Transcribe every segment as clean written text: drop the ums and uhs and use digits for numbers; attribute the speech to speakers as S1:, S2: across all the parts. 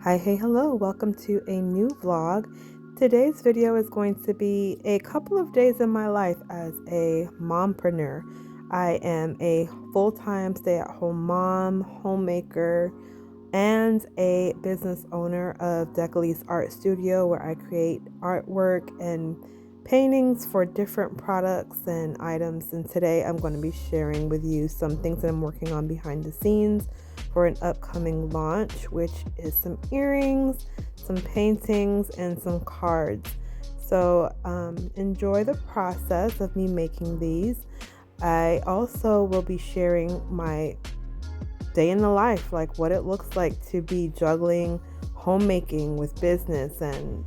S1: Hey, hello, welcome to a new vlog. Today's video is going to be a couple of days in my life as a mompreneur. I am a full-time stay-at-home mom, homemaker, and a business owner of Decalise Art Studio, where I create artwork and paintings for different products and items. And today I'm going to be sharing with you some things that I'm working on behind the scenes for an upcoming launch, which is some earrings, some paintings, and some cards. So enjoy the process of me making these. I also will be sharing my day in the life, like what it looks like to be juggling homemaking with business and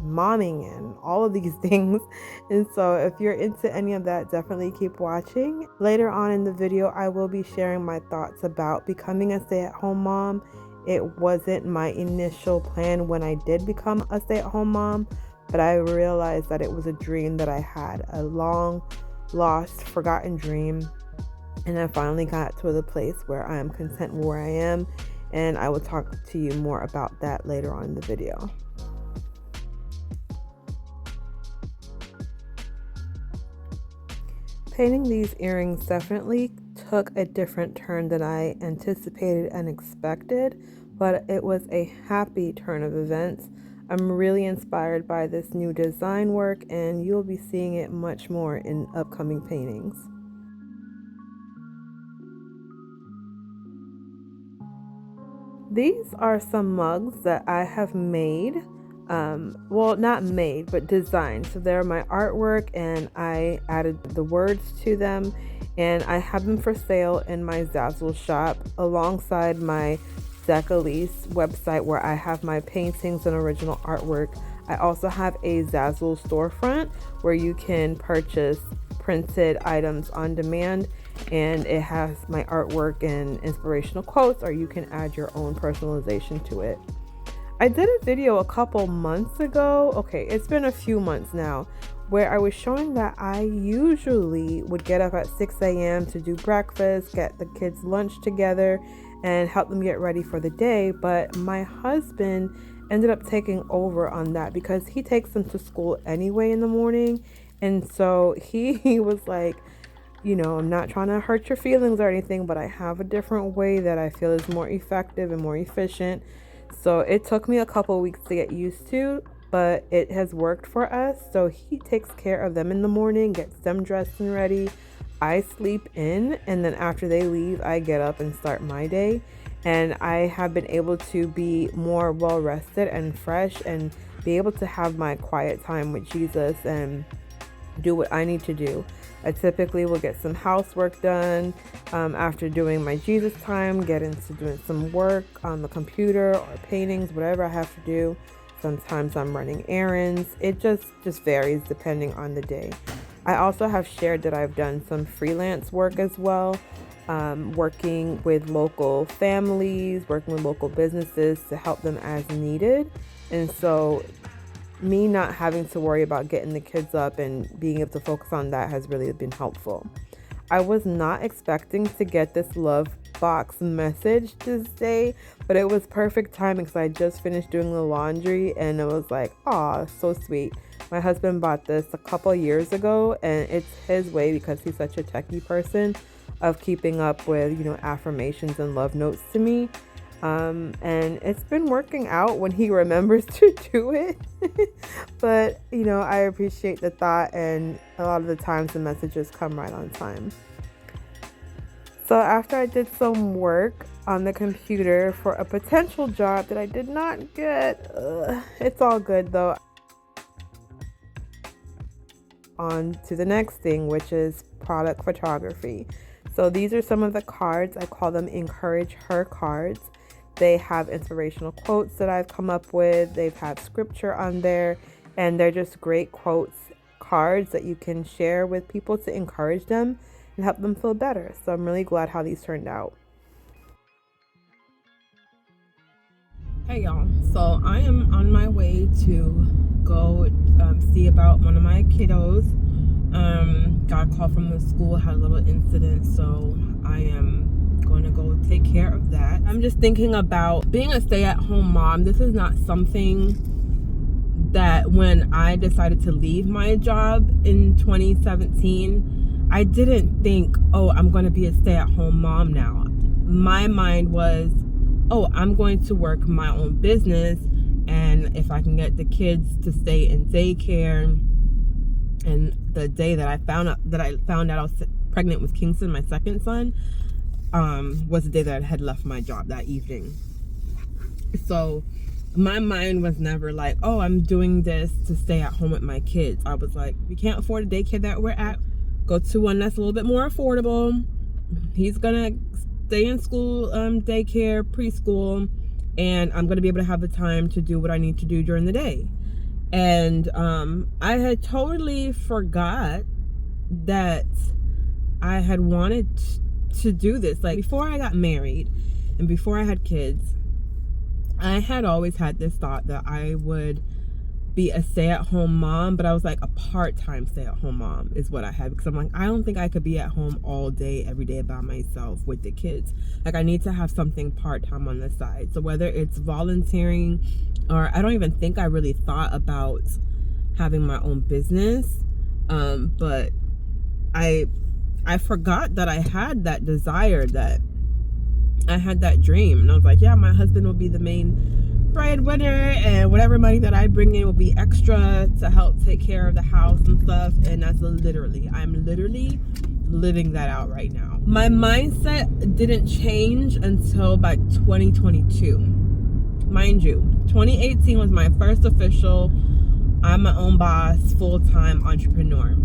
S1: momming and all of these things. And so if you're into any of that, definitely keep watching. Later on in the video, I will be sharing my thoughts about becoming a stay-at-home mom. It wasn't my initial plan when I did become a stay-at-home mom, but I realized that it was a dream that I had, a long lost, forgotten dream. And I finally got to the place where I am content where I am, and I will talk to you more about that later on in the video. Painting these earrings definitely took a different turn than I anticipated and expected, but it was a happy turn of events. I'm really inspired by this new design work, and you'll be seeing it much more in upcoming paintings. These are some mugs that I have made. Well, not made, but designed. So they're my artwork, and I added the words to them, and I have them for sale in my Zazzle shop alongside my Decalise website, where I have my paintings and original artwork. I also have a Zazzle storefront where you can purchase printed items on demand, and it has my artwork and inspirational quotes, or you can add your own personalization to it. I did a video a couple months ago, okay, it's been a few months now, where I was showing that I usually would get up at 6 a.m. to do breakfast, get the kids lunch together, and help them get ready for the day. But my husband ended up taking over on that because he takes them to school anyway in the morning. And so he was like, you know, I'm not trying to hurt your feelings or anything, but I have a different way that I feel is more effective and more efficient. So it took me a couple weeks to get used to, but it has worked for us. So he takes care of them in the morning, gets them dressed and ready. I sleep in, and then after they leave, I get up and start my day. And I have been able to be more well rested and fresh and be able to have my quiet time with Jesus and do what I need to do. I typically will get some housework done after doing my Jesus time, get into doing some work on the computer or paintings, whatever I have to do. Sometimes I'm running errands. It just varies depending on the day. I also have shared that I've done some freelance work as well, working with local families, working with local businesses to help them as needed. And so me not having to worry about getting the kids up and being able to focus on that has really been helpful. I was not expecting to get this love box message this day, but it was perfect timing because I just finished doing the laundry, and it was like, aw, so sweet. My husband bought this a couple years ago, and it's his way, because he's such a techie person, of keeping up with, you know, affirmations and love notes to me. And it's been working out when he remembers to do it. But, you know, I appreciate the thought, and a lot of the times the messages come right on time. So after I did some work on the computer for a potential job that I did not get, it's all good though. On to the next thing, which is product photography. So these are some of the cards. I call them Encourage Her cards. They have inspirational quotes that I've come up with. They've had scripture on there, and they're just great quotes, cards that you can share with people to encourage them and help them feel better. So I'm really glad how these turned out. Hey y'all, so I am on my way to go see about one of my kiddos. Got a call from the school, had a little incident, so I am going to go take care of that. I'm just thinking about being a stay-at-home mom. This is not something that when I decided to leave my job in 2017, I didn't think, oh, I'm going to be a stay-at-home mom now. My mind was, oh, I'm going to work my own business, and if I can get the kids to stay in daycare. And the day that I found out I was pregnant with Kingston, my second son, was the day that I had left my job that evening. So my mind was never like, oh, I'm doing this to stay at home with my kids. I was like, we can't afford a daycare that we're at. Go to one that's a little bit more affordable. He's gonna stay in school, daycare, preschool, and I'm gonna be able to have the time to do what I need to do during the day. And I had totally forgot that I had wanted to do this. Like, before I got married and before I had kids, I had always had this thought that I would be a stay-at-home mom, but I was like a part-time stay-at-home mom is what I had, because I'm like, I don't think I could be at home all day, every day by myself with the kids. Like, I need to have something part-time on the side. So whether it's volunteering, or I don't even think I really thought about having my own business, but I forgot that I had that desire, that I had that dream. And I was like, yeah, my husband will be the main breadwinner, and whatever money that I bring in will be extra to help take care of the house and stuff. And that's I'm literally living that out right now. My mindset didn't change until about 2022. Mind you, 2018 was my first official I'm my own boss, full-time entrepreneur.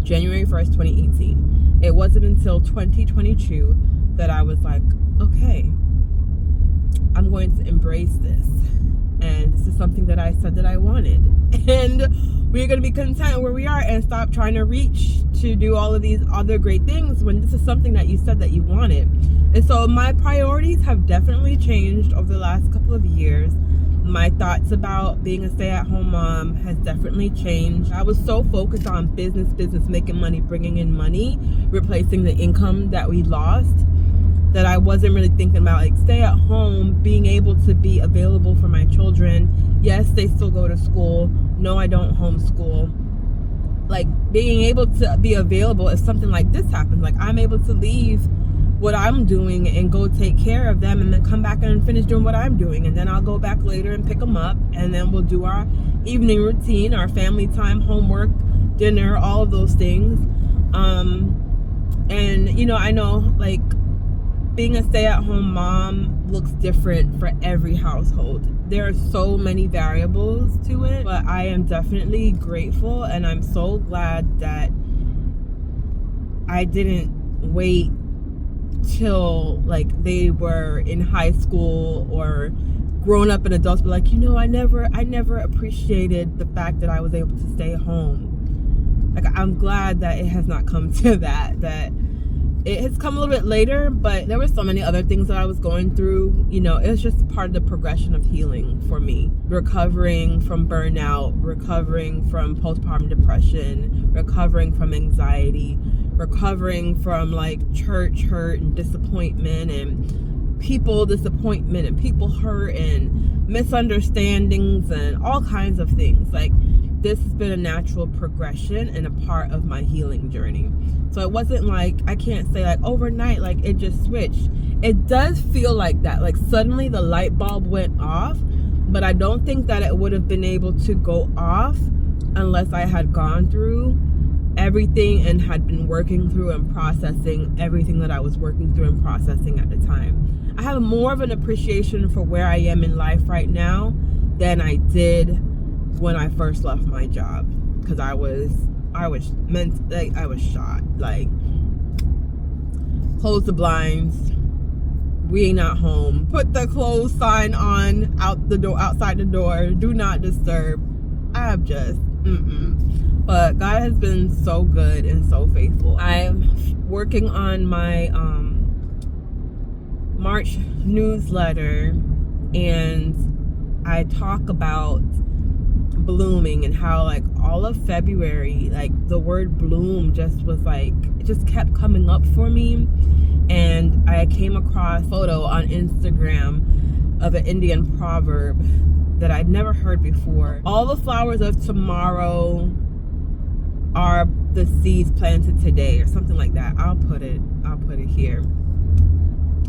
S1: January 1st, 2018. It wasn't until 2022 that I was like, okay, I'm going to embrace this. And this is something that I said that I wanted. And we're going to be content where we are and stop trying to reach to do all of these other great things when this is something that you said that you wanted. And so my priorities have definitely changed over the last couple of years. My thoughts about being a stay-at-home mom has definitely changed. I was so focused on business, making money, bringing in money, replacing the income that we lost, that I wasn't really thinking about like stay at home, being able to be available for my children. Yes, they still go to school. No, I don't homeschool. Like, being able to be available if something like this happens. Like, I'm able to leave what I'm doing and go take care of them, and then come back and finish doing what I'm doing, and then I'll go back later and pick them up, and then we'll do our evening routine, our family time, homework, dinner, all of those things. And you know, I know like being a stay-at-home mom looks different for every household. There are so many variables to it, but I am definitely grateful, and I'm so glad that I didn't wait till like they were in high school or grown up and adults, but like, you know, I never appreciated the fact that I was able to stay home. Like, I'm glad that it has not come to that it has come a little bit later, but there were so many other things that I was going through. You know, it was just part of the progression of healing for me. Recovering from burnout, recovering from postpartum depression, recovering from anxiety, recovering from like church hurt and disappointment and people disappointment and people hurt and misunderstandings and all kinds of things. Like, this has been a natural progression and a part of my healing journey. So it wasn't like, I can't say like overnight, like it just switched. It does feel like that, like suddenly the light bulb went off, but I don't think that it would have been able to go off unless I had gone through everything and had been working through and processing everything that I was working through and processing at the time. I have more of an appreciation for where I am in life right now than I did when I first left my job, because I was shot. Like, close the blinds, we ain't not home, put the close sign on outside the door, do not disturb. I have just but God has been so good and so faithful. I'm working on my March newsletter, and I talk about blooming and how like all of February, like the word bloom just was like, it just kept coming up for me. And I came across a photo on Instagram of an Indian proverb that I'd never heard before. All the flowers of tomorrow are the seeds planted today, or something like that. I'll put it here.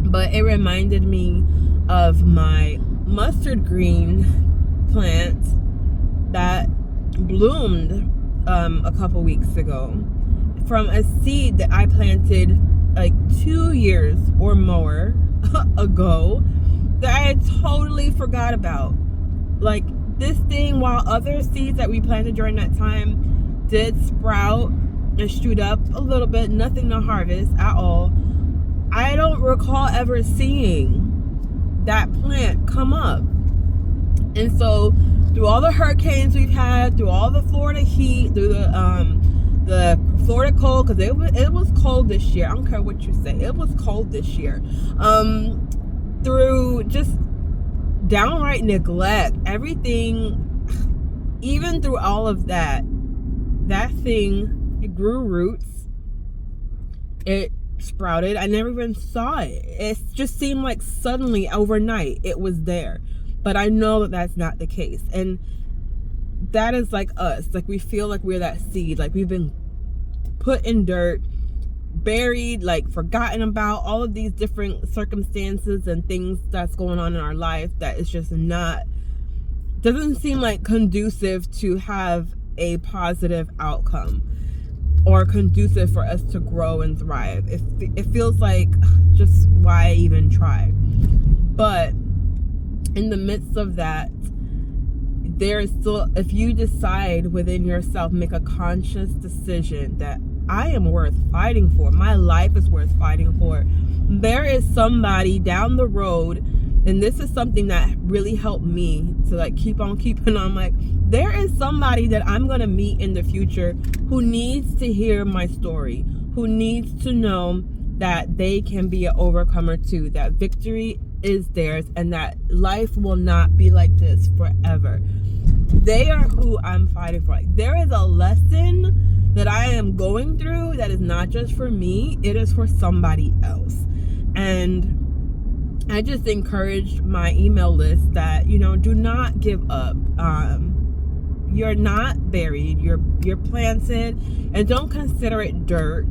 S1: But it reminded me of my mustard green plant that bloomed a couple weeks ago from a seed that I planted like 2 years or more ago that I had totally forgot about. Like, this thing, while other seeds that we planted during that time did sprout and shoot up a little bit, nothing to harvest at all, I don't recall ever seeing that plant come up. And so through all the hurricanes we've had, through all the Florida heat, through the Florida cold, because it was cold this year. I don't care what you say, it was cold this year. Through just downright neglect, everything, even through all of that thing, it grew roots. It sprouted. I never even saw it. It just seemed like suddenly overnight it was there. But I know that that's not the case. And that is like us. Like, we feel like we're that seed. Like, we've been put in dirt, buried, like forgotten about, all of these different circumstances and things that's going on in our life that is just doesn't seem like conducive to have a positive outcome or conducive for us to grow and thrive. It feels like, just why even try? But in the midst of that, there is still, if you decide within yourself, make a conscious decision that I am worth fighting for, my life is worth fighting for, there is somebody down the road, and this is something that really helped me to like keep on keeping on. Like, there is somebody that I'm going to meet in the future who needs to hear my story, who needs to know that they can be an overcomer too, that victory is theirs, and that life will not be like this forever. They are who I'm fighting for. Like, there is a lesson that I am going through that is not just for me, it is for somebody else. And I just encourage my email list that, do not give up. You're not buried, you're planted, and don't consider it dirt.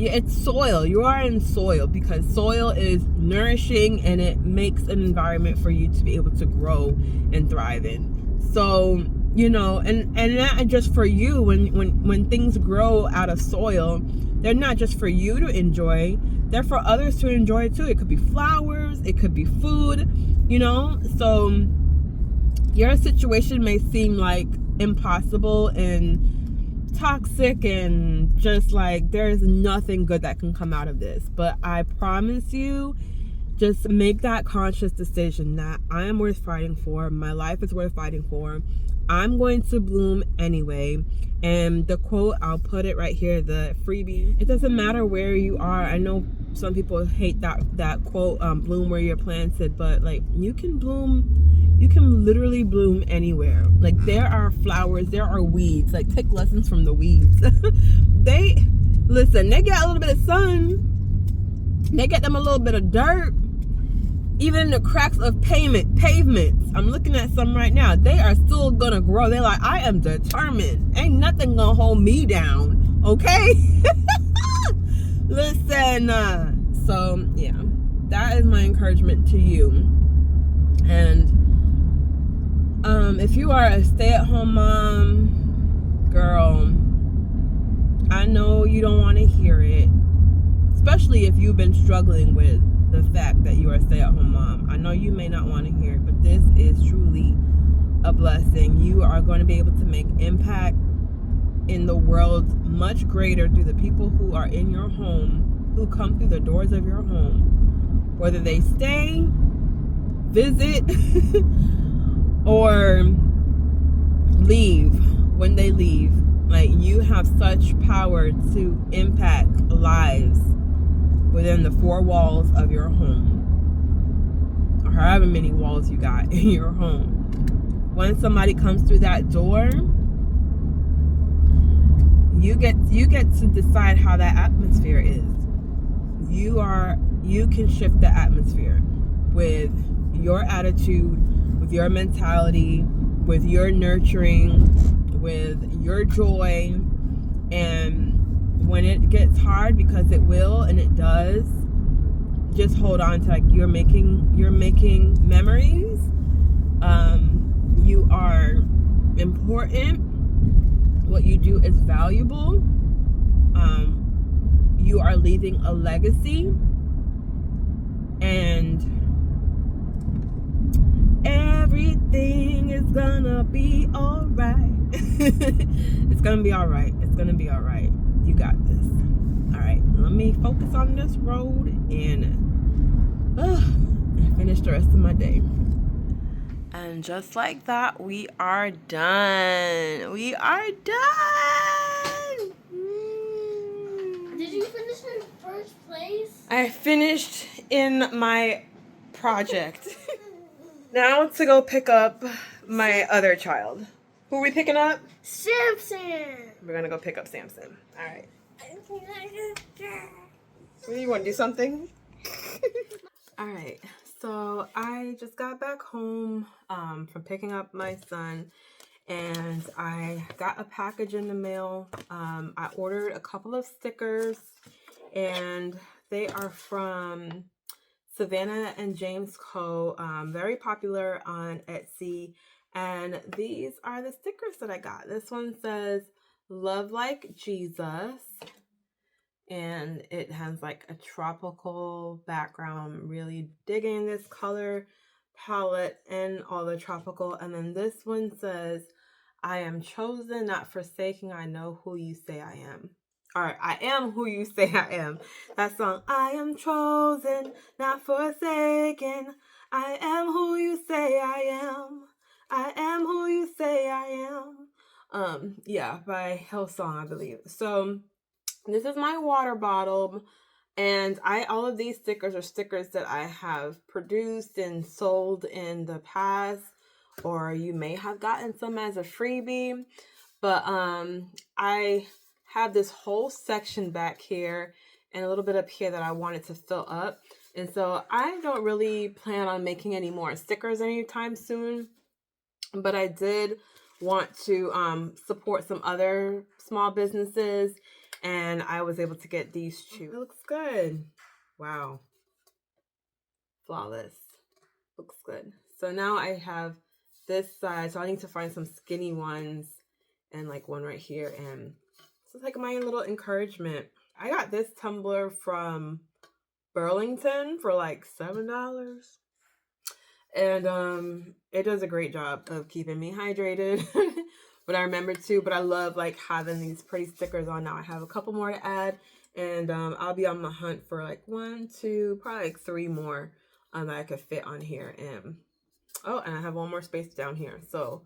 S1: It's soil. You are in soil, because soil is nourishing and it makes an environment for you to be able to grow and thrive in. So, and not just for you. When things grow out of soil, they're not just for you to enjoy, they're for others to enjoy too. It could be flowers, it could be food, so your situation may seem like impossible and toxic and just like there's nothing good that can come out of this, but I promise you, just make that conscious decision that I am worth fighting for, my life is worth fighting for, I'm going to bloom anyway. And the quote, I'll put it right here, the freebie, it doesn't matter where you are. I know some people hate that quote, bloom where you're planted, but like, you can literally bloom anywhere. Like, there are flowers, there are weeds. Like, take lessons from the weeds. They get a little bit of sun, they get them a little bit of dirt, even in the cracks of pavements. I'm looking at some right now, they are still gonna grow. They're like, I am determined, ain't nothing gonna hold me down, okay? Listen, so yeah, that is my encouragement to you. And if you are a stay-at-home mom, girl, I know you don't want to hear it, especially if you've been struggling with the fact that you are a stay-at-home mom. I know you may not want to hear it, but this is truly a blessing. You are going to be able to make impact in the world much greater through the people who are in your home, who come through the doors of your home, whether they stay, visit, or leave. When they leave, like, you have such power to impact lives within the four walls of your home, or however many walls you got in your home. when somebody comes through that door, you get to decide how that atmosphere is. You can shift the atmosphere with your attitude, with your mentality, with your nurturing, with your joy. And when it gets hard, because it will and it does, just hold on to, like, you're making memories. You are important. What you do is valuable. You are leaving a legacy, and everything is gonna be all right. It's gonna be all right. It's gonna be all right. You got this. All right, let me focus on this road and finish the rest of my day. And just like that, we are done. We are done.
S2: Did you finish in first place?
S1: I finished in my project. Now to go pick up my other child. Who are we picking up?
S2: Samson.
S1: We're gonna go pick up Samson. All right. What, do you want to do something? All right. So I just got back home from picking up my son, and I got a package in the mail. I ordered a couple of stickers, and they are from Savannah and James Co. Very popular on Etsy. And these are the stickers that I got. This one says, "Love like Jesus." And it has like a tropical background. I'm really digging this color palette and all the tropical. And then this one says, "I am chosen, not forsaken. I know who you say I am." Or, "I am who you say I am." That song, "I am chosen, not forsaken. I am who you say I am. I am who you say I am." Yeah, by Hillsong, I believe. So this is my water bottle, and all of these stickers are stickers that I have produced and sold in the past, or you may have gotten some as a freebie. But I have this whole section back here and a little bit up here that I wanted to fill up. And so I don't really plan on making any more stickers anytime soon, but I did want to support some other small businesses, and I was able to get these two. It looks good. Wow. Flawless. Looks good. So now I have this side, so I need to find some skinny ones and like one right here, and this is like my little encouragement. I got this tumbler from Burlington for like $7. And it does a great job of keeping me hydrated. But I remember too, but I love like having these pretty stickers on now. I have a couple more to add, and I'll be on the hunt for like 1, 2, probably like 3 more that I could fit on here. And and I have one more space down here. So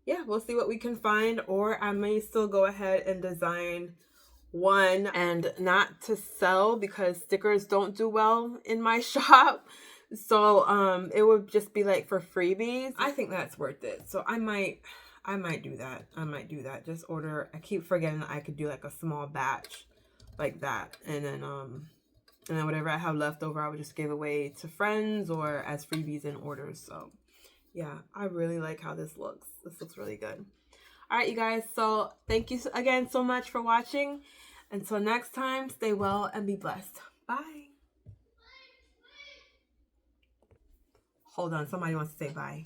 S1: yeah, we'll see what we can find, or I may still go ahead and design one, and not to sell because stickers don't do well in my shop. So it would just be like for freebies. I think that's worth it. So I might do that. Just order. I keep forgetting that I could do like a small batch like that, and then whatever I have left over, I would just give away to friends or as freebies and orders. So yeah, I really like how this looks. This looks really good. All right, you guys. So thank you again so much for watching. Until next time, stay well and be blessed. Bye. Hold on, somebody wants to say bye.